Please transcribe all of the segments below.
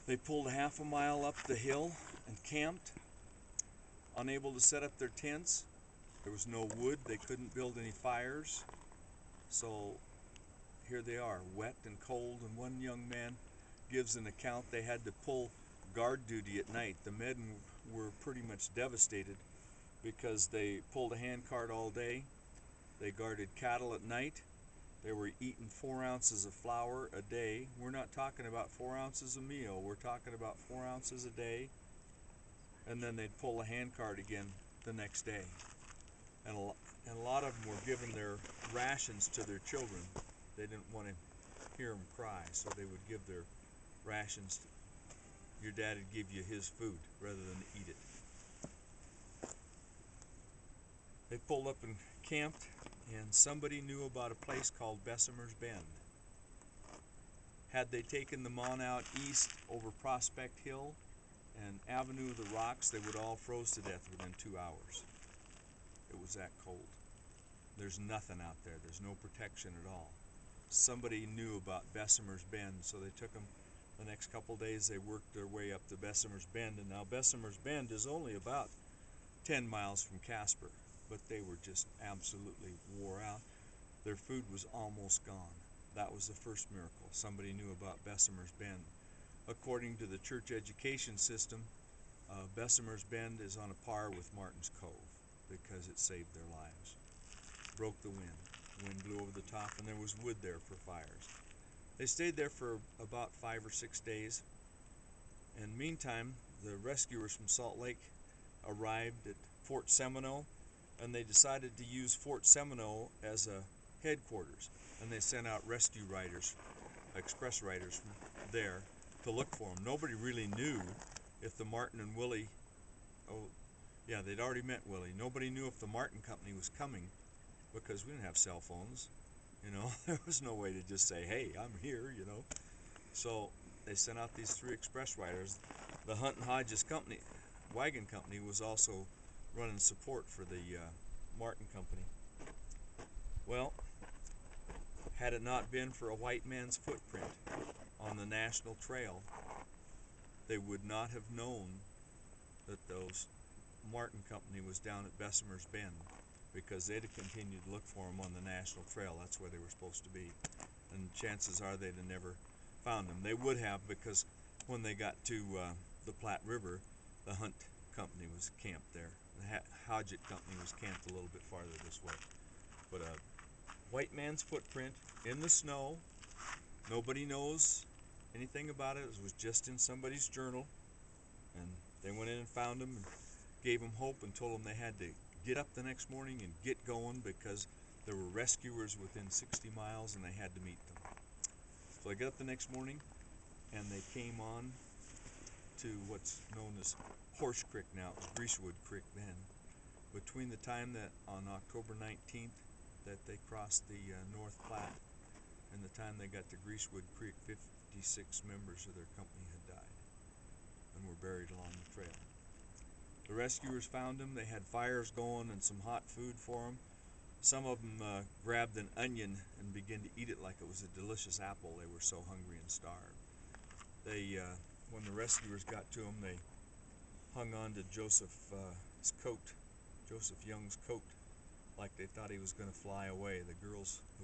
They pulled a half a mile up the hill and camped, unable to set up their tents. There was no wood, they couldn't build any fires. So here they are, wet and cold, and one young man gives an account they had to pull guard duty at night. The men were pretty much devastated because they pulled a handcart all day, they guarded cattle at night, they were eating 4 ounces of flour a day. We're not talking about 4 ounces a meal, we're talking about 4 ounces a day, and then they'd pull a handcart again the next day. And a lot of them were giving their rations to their children. They didn't want to hear them cry, so they would give their rations. Your dad would give you his food rather than eat it. They pulled up and camped, and somebody knew about a place called Bessemer's Bend. Had they taken them on out east over Prospect Hill and Avenue of the Rocks, they would all froze to death within 2 hours. It was that cold. There's nothing out there. There's no protection at all. Somebody knew about Bessemer's Bend, so they took them the next couple days. They worked their way up to Bessemer's Bend, and now Bessemer's Bend is only about 10 miles from Casper, but they were just absolutely wore out. Their food was almost gone. That was the first miracle. Somebody knew about Bessemer's Bend. According to the church education system, Bessemer's Bend is on a par with Martin's Cove because it saved their lives. Broke the wind. The wind blew over the top, and there was wood there for fires. They stayed there for about 5 or 6 days, and meantime, the rescuers from Salt Lake arrived at Fort Seminole, and they decided to use Fort Seminole as a headquarters, and they sent out rescue riders, express riders from there to look for them. Nobody really knew if the Martin and Willie, oh yeah, they'd already met Willie. Nobody knew if the Martin Company was coming because we didn't have cell phones. There was no way to just say, hey, I'm here, So they sent out these 3 express riders. The Hunt and Hodges wagon company was also running support for the Martin Company. Well, had it not been for a white man's footprint on the National Trail, they would not have known that those Martin Company was down at Bessemer's Bend, because they'd have continued to look for them on the National Trail. That's where they were supposed to be. And chances are they'd have never found them. They would have, because when they got to the Platte River, the Hunt Company was camped there. The Hodgett Company was camped a little bit farther this way. But a white man's footprint in the snow, nobody knows anything about it. It was just in somebody's journal. And they went in and found them and gave them hope and told them they had to get up the next morning and get going because there were rescuers within 60 miles and they had to meet them. So I got up the next morning and they came on to what's known as Horse Creek now. It was Greasewood Creek then. Between the time that on October 19th that they crossed the North Platte and the time they got to Greasewood Creek, 56 members of their company had died and were buried along the trail. The rescuers found them. They had fires going and some hot food for them. Some of them grabbed an onion and began to eat it like it was a delicious apple. They were so hungry and starved. When the rescuers got to them, they hung on to Joseph's coat, Joseph Young's coat, like they thought he was going to fly away. The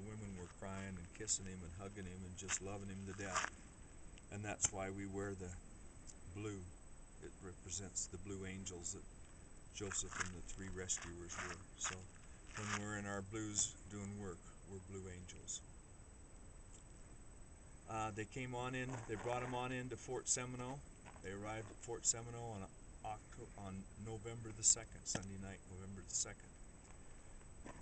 women were crying and kissing him and hugging him and just loving him to death. And that's why we wear the blue. It represents the blue angels that Joseph and the 3 rescuers were. So when we're in our blues doing work, we're blue angels. They came on in, they brought them on into Fort Seminole. They arrived at Fort Seminole on November the 2nd, Sunday night, November the 2nd.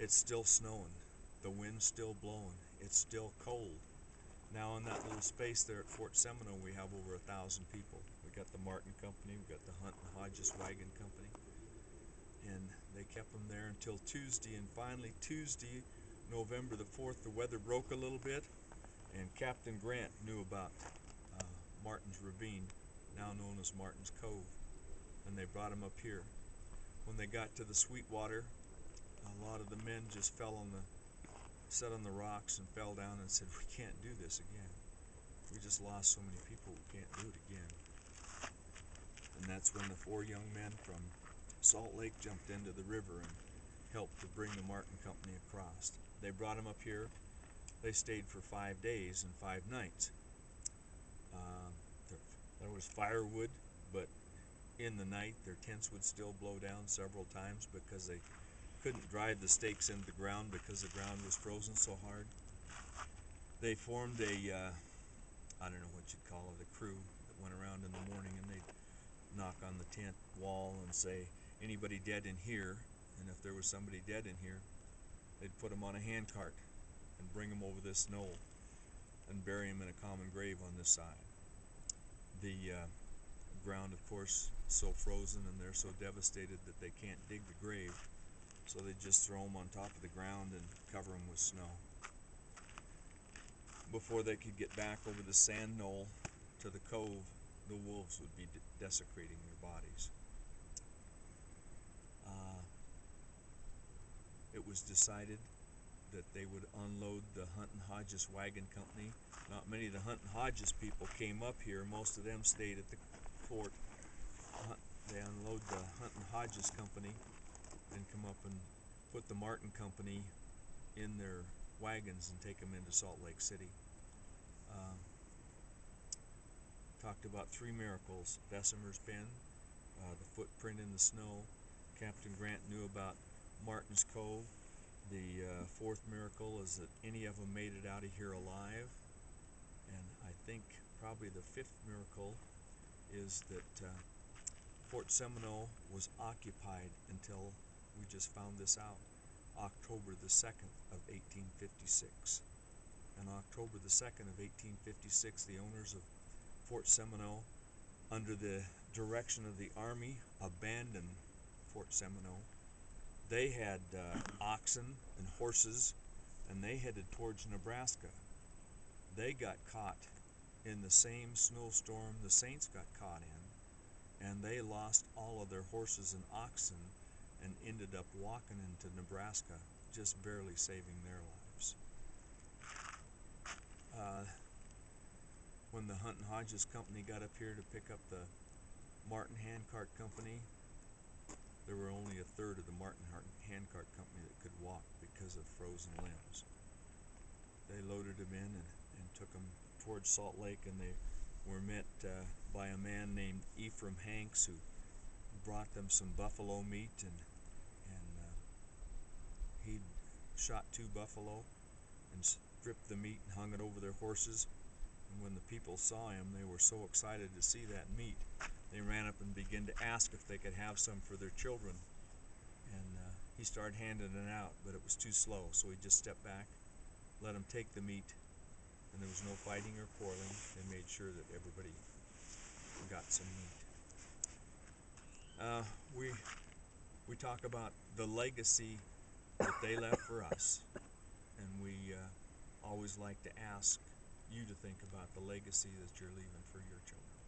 It's still snowing. The wind's still blowing. It's still cold. Now in that little space there at Fort Seminole, we have over 1,000 people. We got the Martin Company, we got the Hunt and Hodges Wagon Company, and they kept them there until Tuesday. And finally, Tuesday, November the 4th, the weather broke a little bit, and Captain Grant knew about Martin's Ravine, now known as Martin's Cove, and they brought him up here. When they got to the Sweetwater, a lot of the men just sat on the rocks and fell down and said, we can't do this again. just lost so many people, we can't do it again. And that's when the 4 young men from Salt Lake jumped into the river and helped to bring the Martin Company across. They brought them up here. They stayed for 5 days and 5 nights. There was firewood, but in the night their tents would still blow down several times because they couldn't drive the stakes into the ground because the ground was frozen so hard. They formed a, I don't know what you'd call it, a crew that went around in the morning and they'd knock on the tent wall and say, anybody dead in here? And if there was somebody dead in here, they'd put them on a handcart and bring them over this knoll and bury them in a common grave on this side. The ground, of course, so frozen and they're so devastated that they can't dig the grave, so they just throw them on top of the ground and cover them with snow. Before they could get back over the sand knoll to the cove, the wolves would be desecrating their bodies. It was decided that they would unload the Hunt and Hodges Wagon Company. Not many of the Hunt and Hodges people came up here. Most of them stayed at the fort. They unload the Hunt and Hodges Company and come up and put the Martin Company in their wagons and take them into Salt Lake City. Talked about 3 miracles: Bessemer's Bend, the footprint in the snow. Captain Grant knew about Martin's Cove. The 4th miracle is that any of them made it out of here alive. And I think probably the 5th miracle is that Fort Seminole was occupied until, we just found this out, October the 2nd of 1856. On October the 2nd of 1856, the owners of Fort Seminole, under the direction of the Army, abandoned Fort Seminole. They had oxen and horses, and they headed towards Nebraska. They got caught in the same snowstorm the Saints got caught in, and they lost all of their horses and oxen and ended up walking into Nebraska, just barely saving their lives. When the Hunt and Hodges Company got up here to pick up the Martin Handcart Company, there were only 1/3 of the Martin Handcart Company that could walk because of frozen limbs. They loaded them in and took them towards Salt Lake, and they were met by a man named Ephraim Hanks, who brought them some buffalo meat, and he shot 2 buffalo and stripped the meat and hung it over their horses. And when the people saw him, they were so excited to see that meat, they ran up and began to ask if they could have some for their children. And he started handing it out, but it was too slow, so he just stepped back, let them take the meat, and there was no fighting or quarreling. They made sure that everybody got some meat. We talk about the legacy that they left for us, and we always like to ask you to think about the legacy that you're leaving for your children.